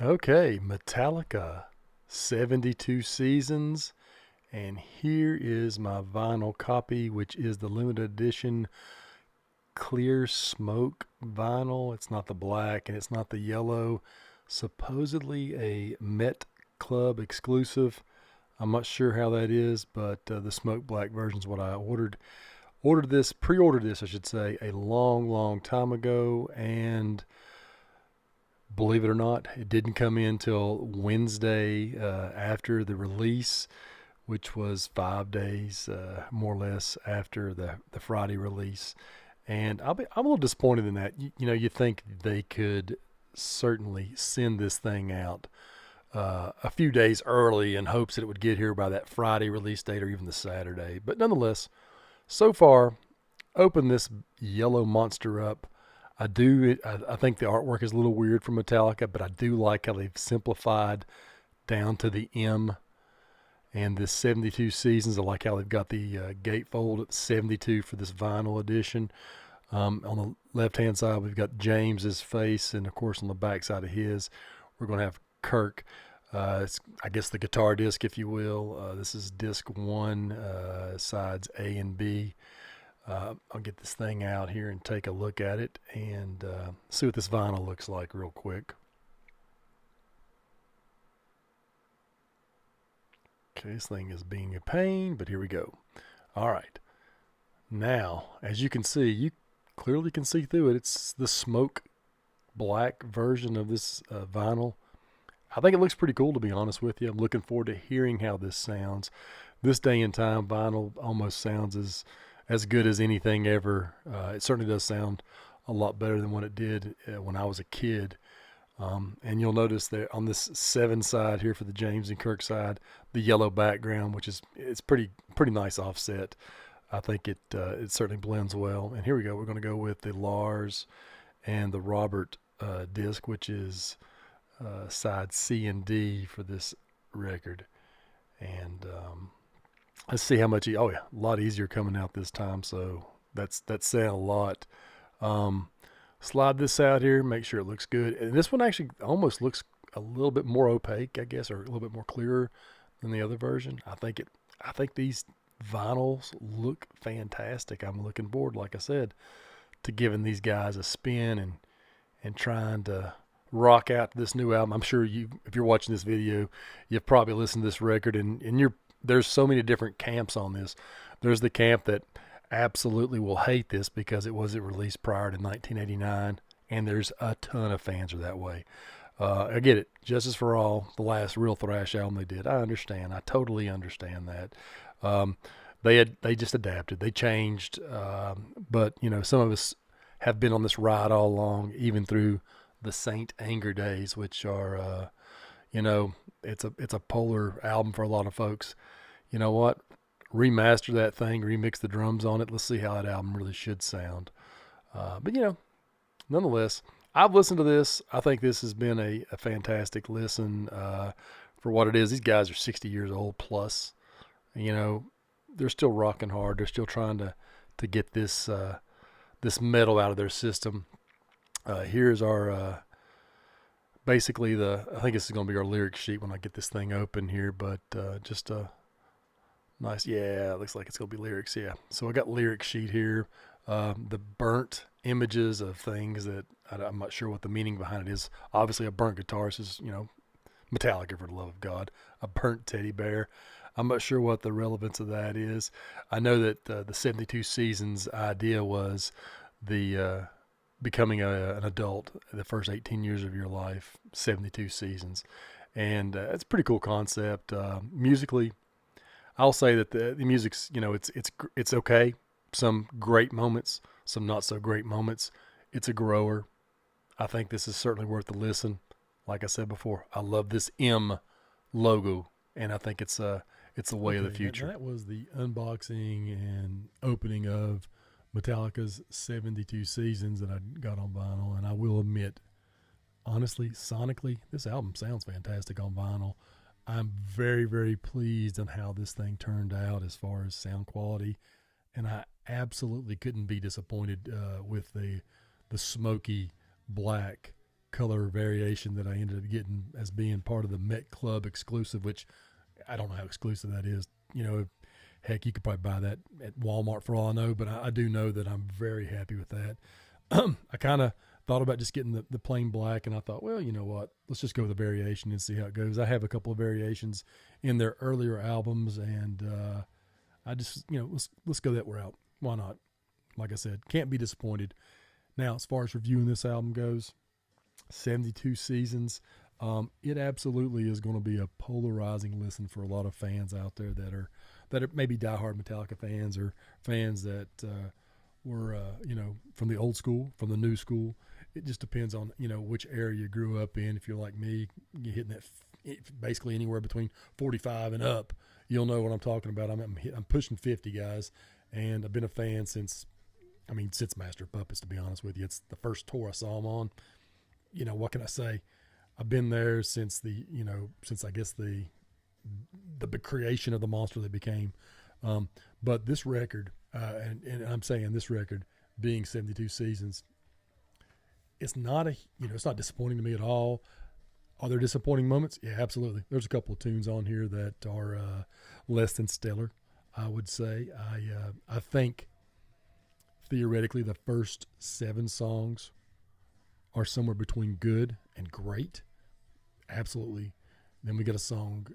Okay, Metallica, 72 seasons, and here is my vinyl copy, which is the limited edition clear smoke vinyl. It's not the black and it's not the yellow. Supposedly a Met Club exclusive. I'm not sure how that is, but the smoke black version is what I ordered. Pre-ordered this, I should say, a long, long time ago, and believe it or not, it didn't come in till Wednesday after the release, which was 5 days more or less after the Friday release. And I'm a little disappointed in that. You think they could certainly send this thing out a few days early in hopes that it would get here by that Friday release date or even the Saturday. But nonetheless, so far, open this yellow monster up. I think the artwork is a little weird for Metallica, but I do like how they've simplified down to the M and this 72 seasons. I like how they've got the gatefold at 72 for this vinyl edition. On the left hand side, we've got James's face, and of course, on the back side of his, we're going to have Kirk. It's, I guess, the guitar disc, if you will. This is disc one, sides A and B. I'll get this thing out here and take a look at it and see what this vinyl looks like real quick. Okay, this thing is being a pain, but here we go. All right. Now, as you can see, you clearly can see through it. It's the smoke black version of this vinyl. I think it looks pretty cool, to be honest with you. I'm looking forward to hearing how this sounds. This day and time, vinyl almost sounds as good as anything ever. It certainly does sound a lot better than what it did when I was a kid. And you'll notice that on this 7 side here for the James and Kirk side, the yellow background, which is it's pretty nice offset. I think it certainly blends well. And here we go. We're going to go with the Lars and the Robert disc, which is side C and D for this record. And let's see how much. Oh yeah, a lot easier coming out this time. So that's saying a lot. Slide this out here, make sure it looks good. And this one actually almost looks a little bit more opaque, I guess, or a little bit more clearer than the other version. I think these vinyls look fantastic. I'm looking forward, like I said, to giving these guys a spin and trying to rock out this new album. I'm sure if you're watching this video, you've probably listened to this record, and there's so many different camps on this. There's the camp that absolutely will hate this because it wasn't released prior to 1989, and there's a ton of fans are that way. I get it. Justice for All, the last real thrash album they did. I understand. I totally understand that. Um, they just adapted. They changed. But some of us have been on this ride all along, even through the Saint Anger days, which are it's a polar album for a lot of folks. You know what? Remaster that thing, remix the drums on it. Let's see how that album really should sound. But nonetheless, I've listened to this. I think this has been a fantastic listen for what it is. These guys are 60 years old plus. They're still rocking hard. They're still trying to get this metal out of their system. Here's our basically I think this is going to be our lyric sheet when I get this thing open here, but just a nice, yeah, it looks like it's going to be lyrics, yeah. So I got lyric sheet here. The burnt images of things that I'm not sure what the meaning behind it is. Obviously, a burnt guitarist is, Metallica, for the love of God. A burnt teddy bear. I'm not sure what the relevance of that is. I know that the 72 seasons idea was the becoming an adult, the first 18 years of your life, 72 seasons. And it's a pretty cool concept. Musically, I'll say that the music's, it's okay. Some great moments, some not so great moments. It's a grower. I think this is certainly worth the listen. Like I said before, I love this M logo, and I think it's the way of the future. That was the unboxing and opening of Metallica's 72 seasons that I got on vinyl, and I will admit, honestly, sonically, this album sounds fantastic on vinyl. I'm very, very pleased on how this thing turned out as far as sound quality, and I absolutely couldn't be disappointed with the smoky black color variation that I ended up getting as being part of the Met Club exclusive, which I don't know how exclusive that is. You know, heck, you could probably buy that at Walmart for all I know, but I do know that I'm very happy with that. I kind of thought about just getting the plain black, and I thought, well, you know what? Let's just go with a variation and see how it goes. I have a couple of variations in their earlier albums, and I just, you know, let's go that route. Why not? Like I said, can't be disappointed. Now, as far as reviewing this album goes, 72 Seasons, it absolutely is going to be a polarizing listen for a lot of fans out there that are maybe diehard Metallica fans or fans that were you know, from the old school, from the new school. It just depends on, you know, which era you grew up in. If you're like me, you're hitting that basically anywhere between 45 and up. You'll know what I'm talking about. I'm pushing 50, guys, and I've been a fan since Master of Puppets, to be honest with you. It's the first tour I saw them on. You know, what can I say? I've been there since I guess the creation of the monster they became. But this record, and I'm saying this record being 72 Seasons, it's not disappointing to me at all. Are there disappointing moments? Yeah, absolutely. There's a couple of tunes on here that are less than stellar, I would say. I think theoretically the first 7 songs are somewhere between good and great. Absolutely. Then we get a song,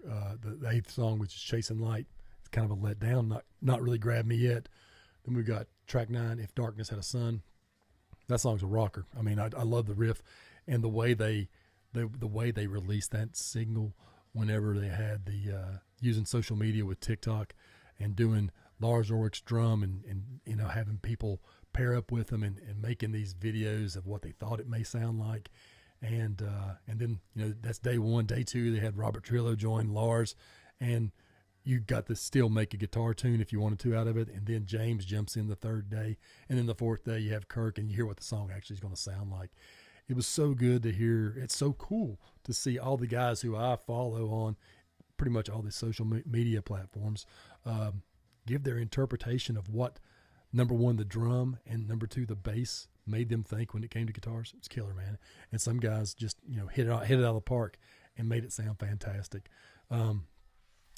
the 8th song, which is Chasing Light. It's kind of a letdown, not really grabbed me yet. Then we got track 9, If Darkness Had a Sun. That song's a rocker. I mean, I love the riff and the way they released that signal whenever they had the using social media with TikTok and doing Lars Ulrich's drum and you know, having people pair up with them and making these videos of what they thought it may sound like. And then, you know, that's day 1. Day 2, they had Robert Trillo join Lars, and you got to still make a guitar tune if you wanted to out of it. And then James jumps in the 3rd day. And then the 4th day, you have Kirk, and you hear what the song actually is going to sound like. It was so good to hear. It's so cool to see all the guys who I follow on pretty much all the social media platforms give their interpretation of what, number 1, the drum, and number 2, the bass made them think when it came to guitars. It's killer, man. And some guys just, you know, hit it out of the park and made it sound fantastic.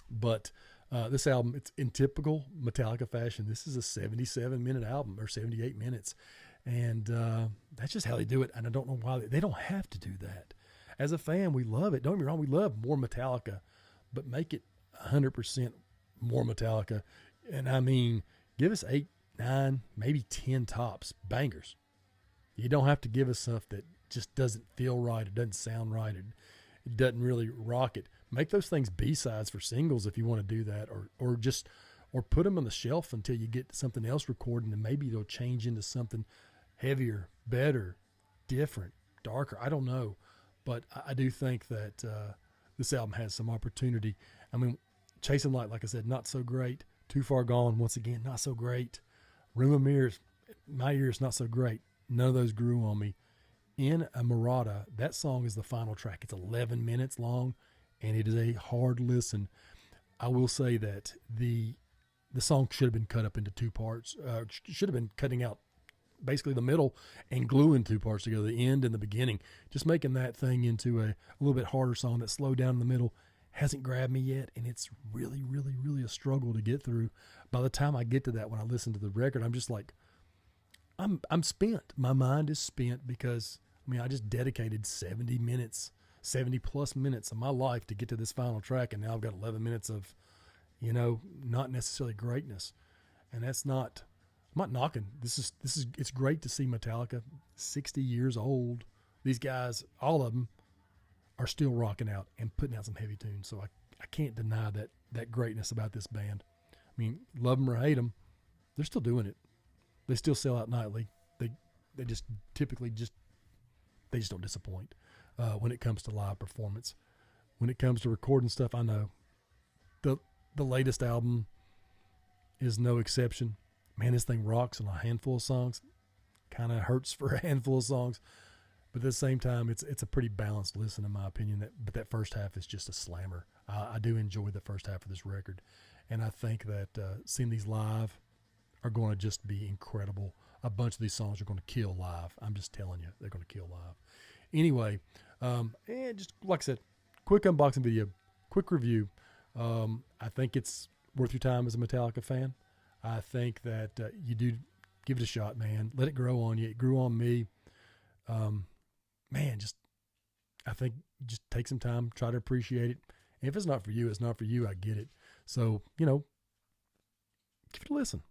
But this album, it's in typical Metallica fashion. This is a 77-minute album, or 78 minutes. And that's just how they do it. And I don't know why they don't have to do that. As a fan, we love it. Don't get me wrong, we love more Metallica, but make it 100% more Metallica. And I mean, give us 8, 9, maybe 10 tops, bangers. You don't have to give us stuff that just doesn't feel right, it doesn't sound right, it doesn't really rock it. Make those things B-sides for singles if you want to do that, or put them on the shelf until you get something else recorded, and maybe they'll change into something heavier, better, different, darker. I don't know, but I do think that this album has some opportunity. I mean, Chasing Light, like I said, not so great. Too Far Gone, once again, not so great. Room of Mirrors, my ears, not so great. None of those grew on me. In a Murata, that song is the final track. It's 11 minutes long, and it is a hard listen. I will say that the song should have been cut up into 2 parts. Should have been cutting out basically the middle and gluing 2 parts together, the end and the beginning. Just making that thing into a little bit harder song that slowed down in the middle hasn't grabbed me yet, and it's really, really, really a struggle to get through. By the time I get to that, when I listen to the record, I'm just like, I'm spent. My mind is spent because, I mean, I just dedicated 70 plus minutes of my life to get to this final track, and now I've got 11 minutes of, you know, not necessarily greatness. And that's not, I'm not knocking. It's great to see Metallica, 60 years old. These guys, all of them, are still rocking out and putting out some heavy tunes. So I can't deny that greatness about this band. I mean, love them or hate them, they're still doing it. They still sell out nightly. They just typically they just don't disappoint when it comes to live performance. When it comes to recording stuff, I know the latest album is no exception. Man, this thing rocks on a handful of songs. Kind of hurts for a handful of songs, but at the same time, it's a pretty balanced listen in my opinion. But that first half is just a slammer. I do enjoy the first half of this record, and I think that seeing these live are going to just be incredible. A bunch of these songs are going to kill live. I'm just telling you, they're going to kill live. Anyway, and just like I said, quick unboxing video, quick review. I think it's worth your time as a Metallica fan. I think that you do give it a shot, man. Let it grow on you. It grew on me. Man, I think just take some time, try to appreciate it. And if it's not for you, it's not for you. I get it. So, give it a listen.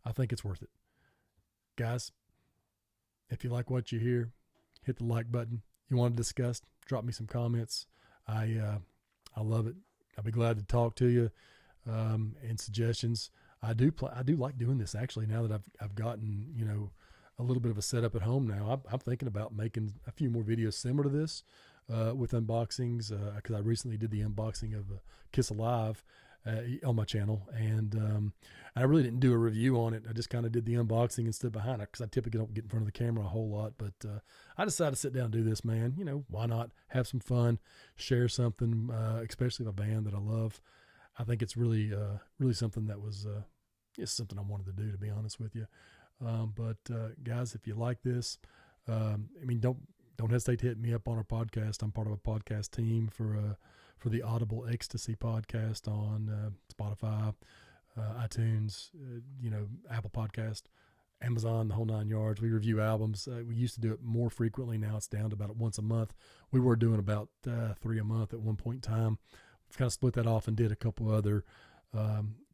I think it's worth it. Guys, if you like what you hear, hit the like button. You want to discuss, drop me some comments. I love it. I'll be glad to talk to you and suggestions. I do like doing this actually. Now that I've gotten a little bit of a setup at home now, I'm thinking about making a few more videos similar to this with unboxings because I recently did the unboxing of Kiss Alive on my channel, and I really didn't do a review on it. I just kind of did the unboxing and stood behind it because I typically don't get in front of the camera a whole lot. But I decided to sit down and do this, man. Why not have some fun, share something, especially with a band that I love. I think it's really something that was it's something I wanted to do, to be honest with you. But guys, if you like this, don't hesitate to hit me up on our podcast. I'm part of a podcast team for the Audible Ecstasy podcast on Spotify, iTunes, Apple Podcast, Amazon, the whole 9 yards. We review albums. We used to do it more frequently. Now it's down to about once a month. We were doing about 3 a month at one point in time. We've kind of split that off and did a couple other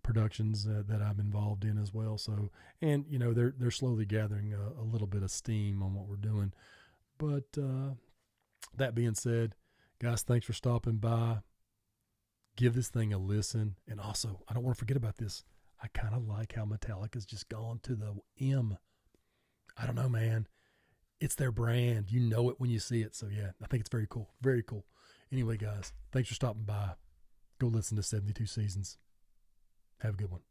productions that I'm involved in as well. So, and they're slowly gathering a little bit of steam on what we're doing. But that being said, guys, thanks for stopping by. Give this thing a listen. And also, I don't want to forget about this. I kind of like how Metallica's just gone to the M. I don't know, man. It's their brand. You know it when you see it. So, yeah, I think it's very cool. Very cool. Anyway, guys, thanks for stopping by. Go listen to 72 Seasons. Have a good one.